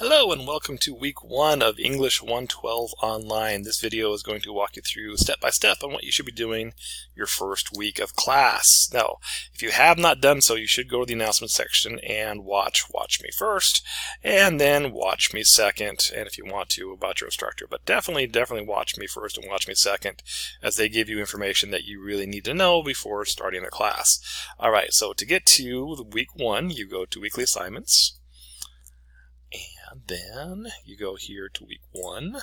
Hello and welcome to week 1 of English 112 Online. This video is going to walk you through step by step on what you should be doing your first week of class. Now, if you have not done so, you should go to the announcement section and watch me first, and then watch me second, and if you want to, about your instructor. But definitely watch me first and watch me second, as they give you information that you really need to know before starting a class. Alright, so to get to week 1, you go to weekly assignments. And then you go here to week 1,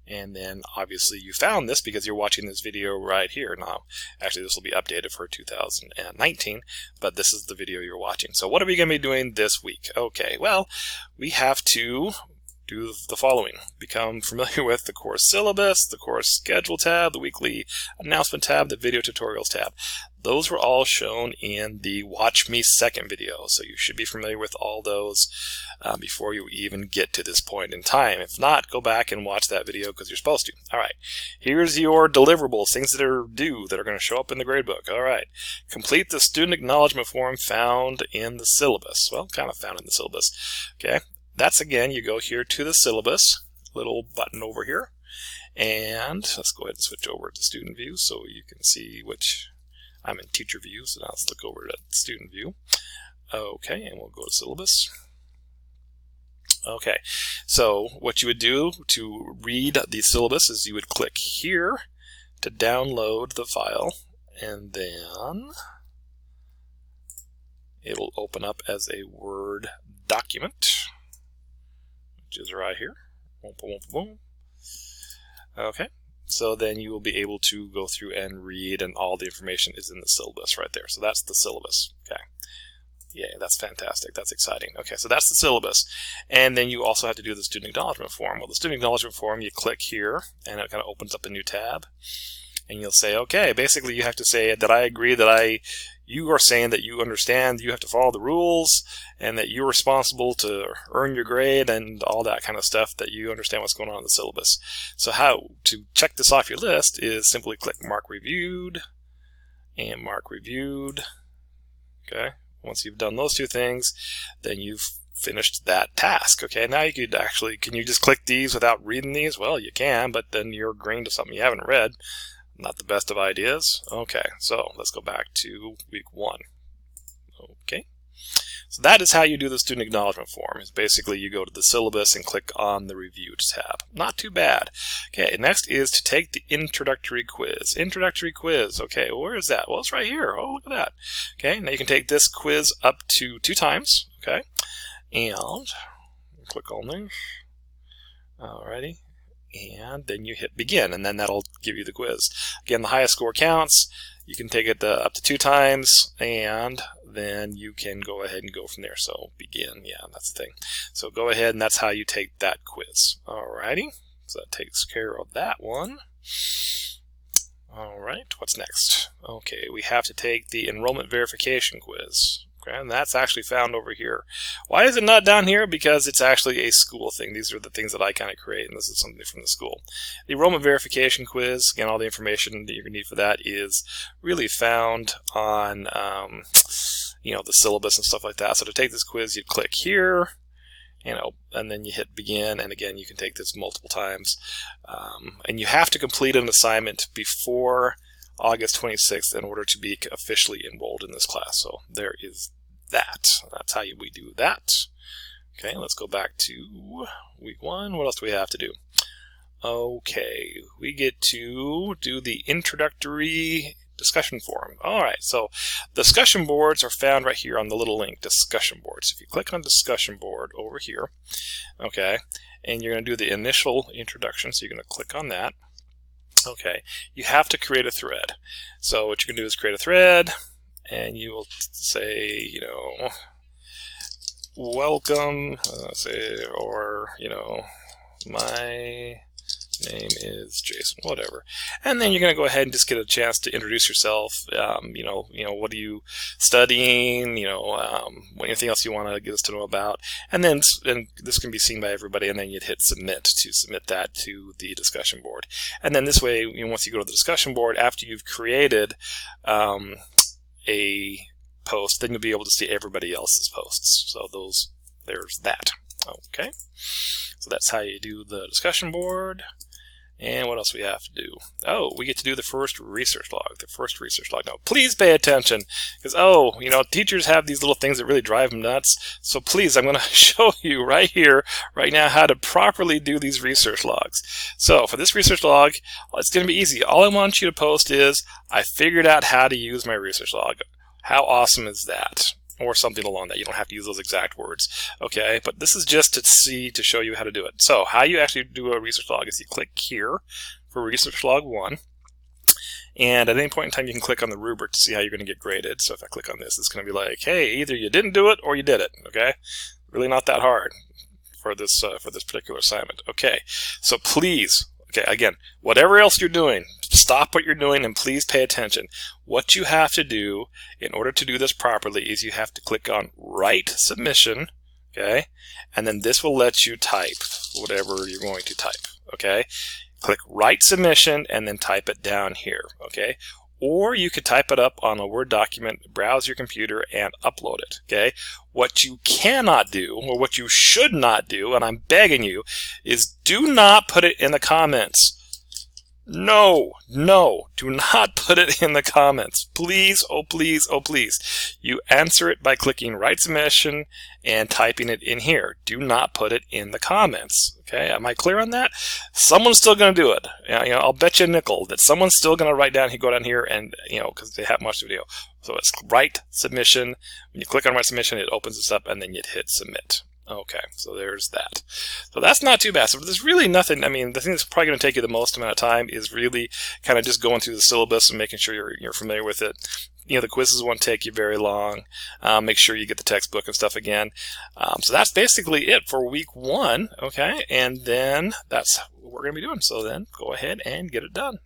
and then obviously you found this because you're watching this video right here. Now, actually this will be updated for 2019, but this is the video you're watching. So what are we going to be doing this week? Okay, well, we have to do the following. Become familiar with the course syllabus, the course schedule tab, the weekly announcement tab, the video tutorials tab. Those were all shown in the Watch Me Second video, so you should be familiar with all those before you even get to this point in time. If not, go back and watch that video because you're supposed to. Alright, here's your deliverables, things that are due, that are going to show up in the gradebook. Alright, complete the student acknowledgement form found in the syllabus. Well, kind of found in the syllabus. Okay, that's again, you go here to the syllabus, little button over here, and let's go ahead and switch over to student view so you can see which. I'm in teacher view, so now let's look over at student view. Okay, and we'll go to syllabus. Okay, so what you would do to read the syllabus is you would click here to download the file, and then it will open up as a Word document, which is right here. Boom, boom, boom. Okay. So then you will be able to go through and read, and all the information is in the syllabus right there. So that's the syllabus. Okay. Yeah, that's fantastic. That's exciting. Okay, so that's the syllabus. And then you also have to do the student acknowledgement form. Well, the student acknowledgement form, you click here, and it kind of opens up a new tab. And you'll say, okay, basically you have to say that I agree that you are saying that you understand you have to follow the rules and that you're responsible to earn your grade and all that kind of stuff, that you understand what's going on in the syllabus. So how to check this off your list is simply click Mark Reviewed and Mark Reviewed. Okay, once you've done those two things, then you've finished that task. Okay, now you could actually, can you just click these without reading these? Well, you can, but then you're agreeing to something you haven't read. Not the best of ideas. Okay, so let's go back to week 1. Okay, so that is how you do the student acknowledgement form. Is basically you go to the syllabus and click on the Reviewed tab. Not too bad. Okay, next is to take the introductory quiz. Introductory quiz. Okay, where is that? Well, it's right here. Oh, look at that. Okay, now you can take this quiz up to 2 times. Okay, and click on there. Alrighty. And then you hit begin, and then that'll give you the quiz. Again, the highest score counts. You can take it up to 2 times, and then you can go ahead and go from there. So begin, yeah, that's the thing. So go ahead, and that's how you take that quiz. Alrighty, so that takes care of that one. Alright, what's next? Okay, we have to take the enrollment verification quiz. And that's actually found over here. Why is it not down here? Because it's actually a school thing. These are the things that I kind of create, and this is something from the school. The Roma Verification quiz, again, all the information that you're going to need for that is really found on, the syllabus and stuff like that. So to take this quiz, you click here, and then you hit begin, and again, you can take this multiple times. And you have to complete an assignment before August 26th in order to be officially enrolled in this class. So there is that. That's how we do that. Okay, let's go back to week 1. What else do we have to do? Okay, we get to do the introductory discussion forum. Alright, so discussion boards are found right here on the little link, discussion boards. If you click on discussion board over here, okay, and you're going to do the initial introduction, so you're going to click on that. Okay, you have to create a thread. So what you can do is create a thread, and you will say, welcome, my name is Jason, whatever. And then you're going to go ahead and just get a chance to introduce yourself. What are you studying? Anything else you want to get us to know about? And then this can be seen by everybody. And then you'd hit submit to submit that to the discussion board. And then this way, once you go to the discussion board, after you've created a post, then you'll be able to see everybody else's posts. So those there's that. Okay, so that's how you do the discussion board. And what else we have to do? Oh, we get to do the first research log. Now, please pay attention, because, you know, teachers have these little things that really drive them nuts. So please, I'm going to show you right here, right now, how to properly do these research logs. So for this research log, it's going to be easy. All I want you to post is, I figured out how to use my research log. How awesome is that? Or something along that. You don't have to use those exact words, okay? But this is just to show you how to do it. So how you actually do a research log is you click here for research log 1, and at any point in time you can click on the rubric to see how you're going to get graded. So if I click on this, it's going to be like, hey, either you didn't do it or you did it, okay? Really not that hard for this particular assignment. Okay, so please, okay, again, whatever else you're doing, stop what you're doing and please pay attention. What you have to do in order to do this properly is you have to click on Write Submission, okay? And then this will let you type whatever you're going to type, okay? Click Write Submission and then type it down here, okay? Or you could type it up on a Word document, browse your computer, and upload it, okay? What you cannot do, or what you should not do, and I'm begging you, is do not put it in the comments. No, do not put it in the comments. Please, oh please, oh please. You answer it by clicking Write Submission and typing it in here. Do not put it in the comments. Okay, am I clear on that? Someone's still going to do it. You know, I'll bet you a nickel that someone's still going to go down here and, you know, because they haven't watched the video. So it's Write Submission. When you click on Write Submission, it opens this up and then you hit Submit. Okay, so there's that. So that's not too bad. So there's really nothing. I mean, the thing that's probably going to take you the most amount of time is really kind of just going through the syllabus and making sure you're familiar with it. You know, the quizzes won't take you very long. Make sure you get the textbook and stuff again. So that's basically it for week 1. Okay, and then that's what we're going to be doing. So then go ahead and get it done.